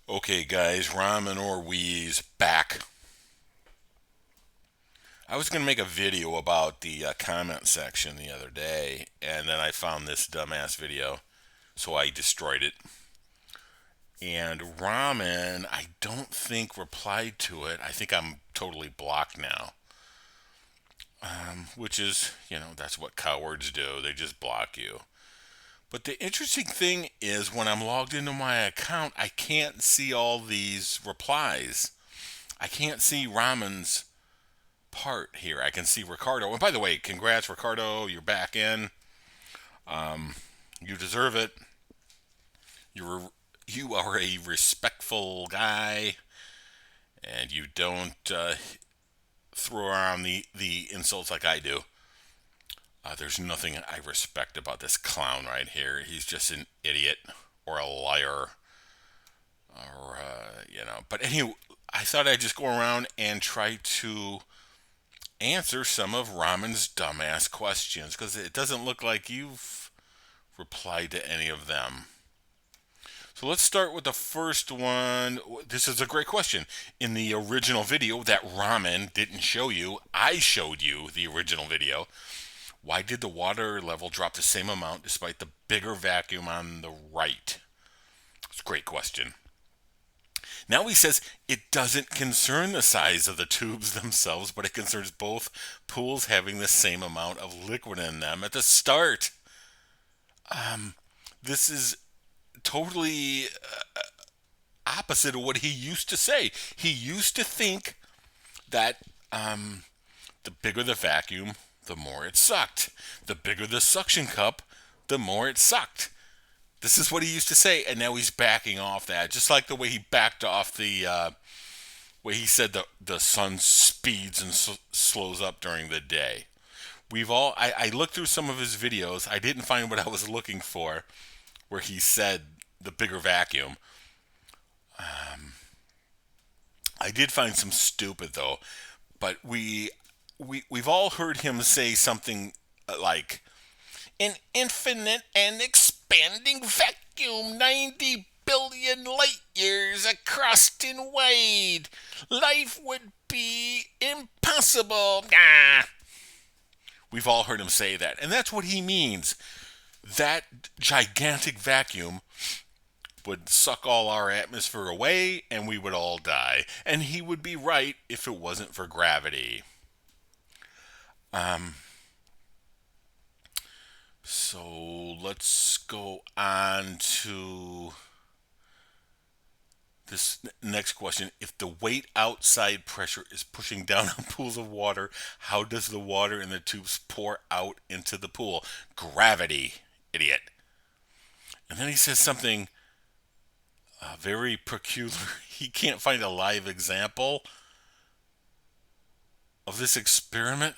Okay, guys, Ramen or Wheeze back. I was going to make a video about the comment section the other day, and then I found this dumbass video, so I destroyed it. And Ramen, I don't think replied to it. I think I'm totally blocked now. Which is, that's what cowards do. They just block you. But the interesting thing is when I'm logged into my account, I can't see all these replies. I can't see Ramen's part here. I can see Ricardo. And by the way, congrats, Ricardo. You're back in. You deserve it. You are a respectful guy, and you don't throw around the insults like I do. There's nothing I respect about this clown right here. He's just an idiot or a liar, or But anyway, I thought I'd just go around and try to answer some of Ramen's dumbass questions because it doesn't look like you've replied to any of them. So let's start with the first one. This is a great question. In the original video that Ramen didn't show you, I showed you the original video. Why did the water level drop the same amount despite the bigger vacuum on the right? It's a great question. Now he says it doesn't concern the size of the tubes themselves, but it concerns both pools having the same amount of liquid in them at the start. This is totally opposite of what he used to say. He used to think that the bigger the vacuum, the more it sucked. The bigger the suction cup, the more it sucked. This is what he used to say, and now he's backing off that. Just like the way he backed off the way he said the sun speeds and slows up during the day. I looked through some of his videos. I didn't find what I was looking for, where he said the bigger vacuum. I did find some stupid though, but we've all heard him say something like an infinite and expanding vacuum 90 billion light years across and wide. Life would be impossible. Ah. We've all heard him say that, and that's what he means. That gigantic vacuum would suck all our atmosphere away and we would all die. And he would be right if it wasn't for gravity. So let's go on to this next question. If the weight outside pressure is pushing down on pools of water, how does the water in the tubes pour out into the pool? Gravity, idiot. And then he says something very peculiar. He can't find a live example of this experiment.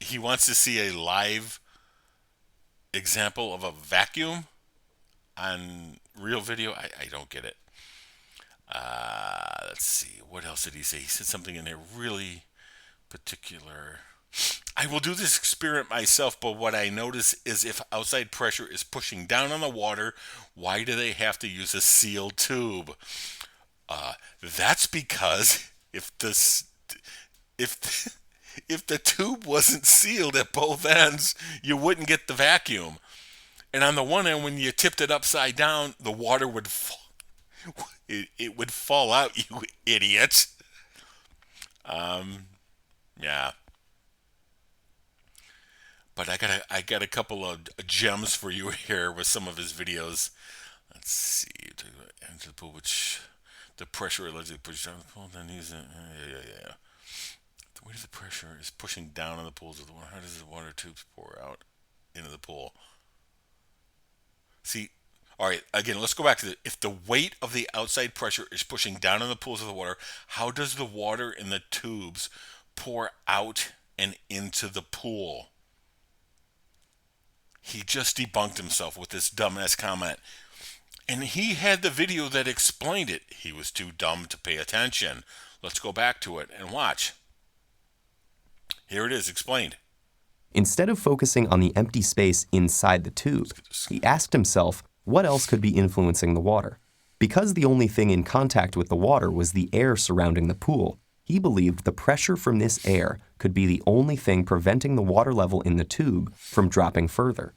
He wants to see a live example of a vacuum on real video. I don't get it. Let's see. What else did he say? He said something in there really particular. I will do this experiment myself, but what I notice is if outside pressure is pushing down on the water, why do they have to use a sealed tube? That's because if if the tube wasn't sealed at both ends, you wouldn't get the vacuum. And on the one end, when you tipped it upside down, the water would fall. It would fall out, you idiot. Yeah, but I got a couple of gems for you here with some of his videos. Let's see. Enter the pool, which the pressure allegedly pushes down the pool. Then he's yeah. The weight of the pressure is pushing down on the pools of the water. How does the water tubes pour out into the pool? See, all right, again, let's go back to if the weight of the outside pressure is pushing down on the pools of the water, how does the water in the tubes pour out and into the pool? He just debunked himself with this dumbass comment. And he had the video that explained it. He was too dumb to pay attention. Let's go back to it and watch. Here it is, explained. Instead of focusing on the empty space inside the tube, he asked himself, What else could be influencing the water? Because the only thing in contact with the water was the air surrounding the pool, he believed the pressure from this air could be the only thing preventing the water level in the tube from dropping further.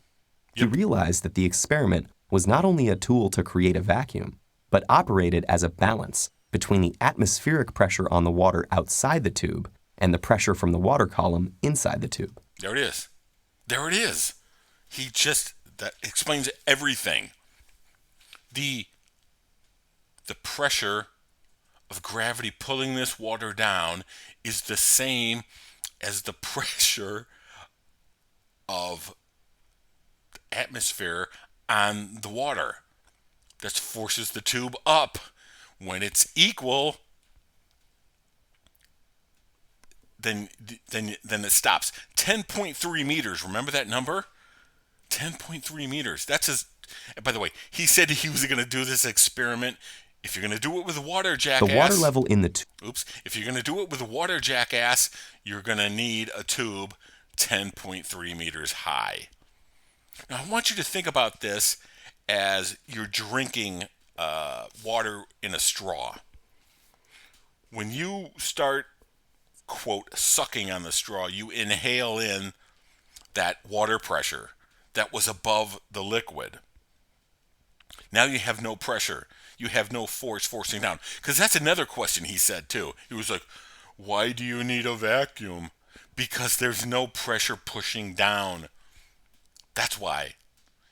He realized that the experiment was not only a tool to create a vacuum, but operated as a balance between the atmospheric pressure on the water outside the tube and the pressure from the water column inside the tube. There it is. There it is. That explains everything. The pressure of gravity pulling this water down is the same as the pressure of the atmosphere on the water that forces the tube up. When it's equal, then it stops. 10.3 meters. Remember that number? 10.3 meters. That's his. By the way, he said he was going to do this experiment. If you're going to do it with water, jackass. The water level in the If you're going to do it with water, jackass, you're going to need a tube 10.3 meters high. Now, I want you to think about this as you're drinking water in a straw. When you start, quote, sucking on the straw, you inhale in that water pressure that was above the liquid. Now you have no pressure. You have no force forcing down. Because that's another question he said too. He was like, why do you need a vacuum? Because there's no pressure pushing down. That's why.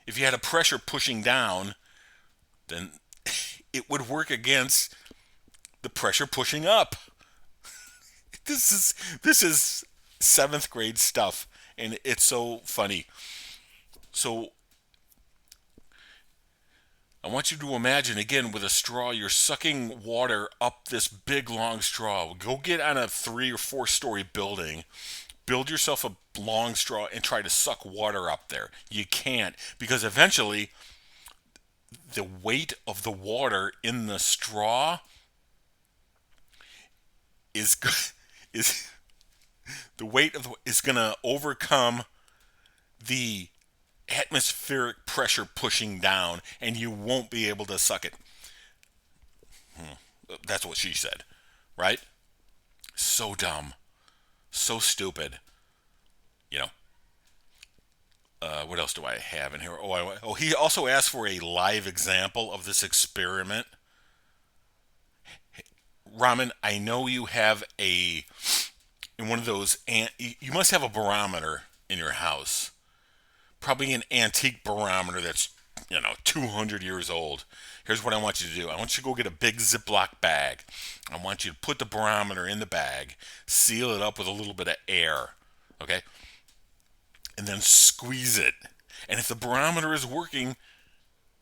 If you had a pressure pushing down, then it would work against the pressure pushing up. This is 7th grade stuff, and it's so funny. So I want you to imagine, again, with a straw, you're sucking water up this big, long straw. Go get on a 3 or 4 story building, build yourself a long straw, and try to suck water up there. You can't, because eventually the weight of the water in the straw is going to overcome the atmospheric pressure pushing down, and you won't be able to suck it. That's what she said, right? So dumb, so stupid. You know. What else do I have in here? He also asked for a live example of this experiment. Ramen, I know you have in one of those, you must have a barometer in your house. Probably an antique barometer that's, 200 years old. Here's what I want you to do. I want you to go get a big Ziploc bag. I want you to put the barometer in the bag, seal it up with a little bit of air, okay? And then squeeze it. And if the barometer is working,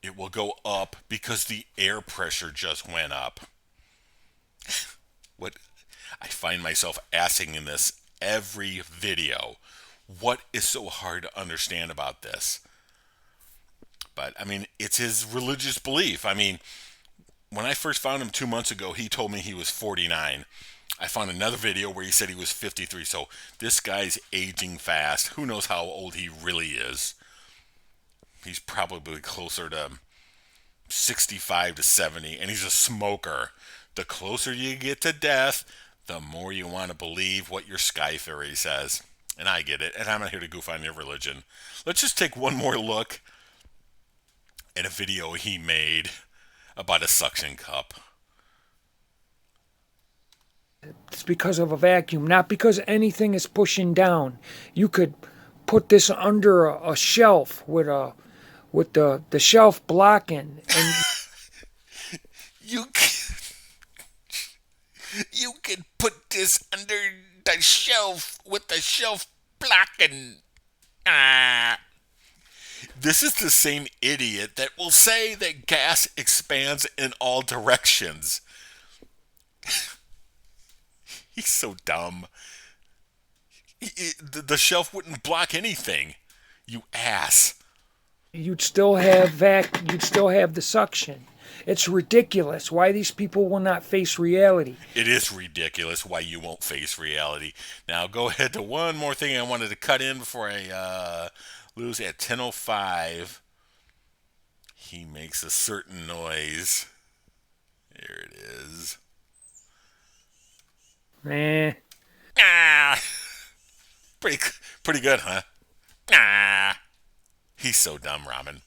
it will go up because the air pressure just went up. What I find myself asking in this every video, what is so hard to understand about this? But, it's his religious belief. When I first found him 2 months ago, he told me he was 49. I found another video where he said he was 53. So this guy's aging fast. Who knows how old he really is? He's probably closer to 65 to 70, and he's a smoker. The closer you get to death, the more you want to believe what your sky fairy says. And I get it, and I'm not here to goof on your religion. Let's just take one more look at a video he made about a suction cup. It's because of a vacuum, not because anything is pushing down. You could put this under a shelf with the shelf blocking, and you can put this under the shelf with the shelf blocking. This is the same idiot that will say that gas expands in all directions. He's so dumb. The shelf wouldn't block anything. You ass. you'd still have the suction. It's ridiculous why these people will not face reality. It is ridiculous why you won't face reality. Now go ahead to one more thing I wanted to cut in before I lose at 10:05. He makes a certain noise. Here it is. Nah. Ah, pretty, pretty good, huh? Ah, he's so dumb, Ramen.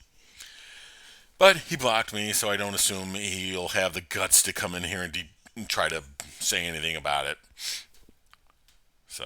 But he blocked me, so I don't assume he'll have the guts to come in here and try to say anything about it. So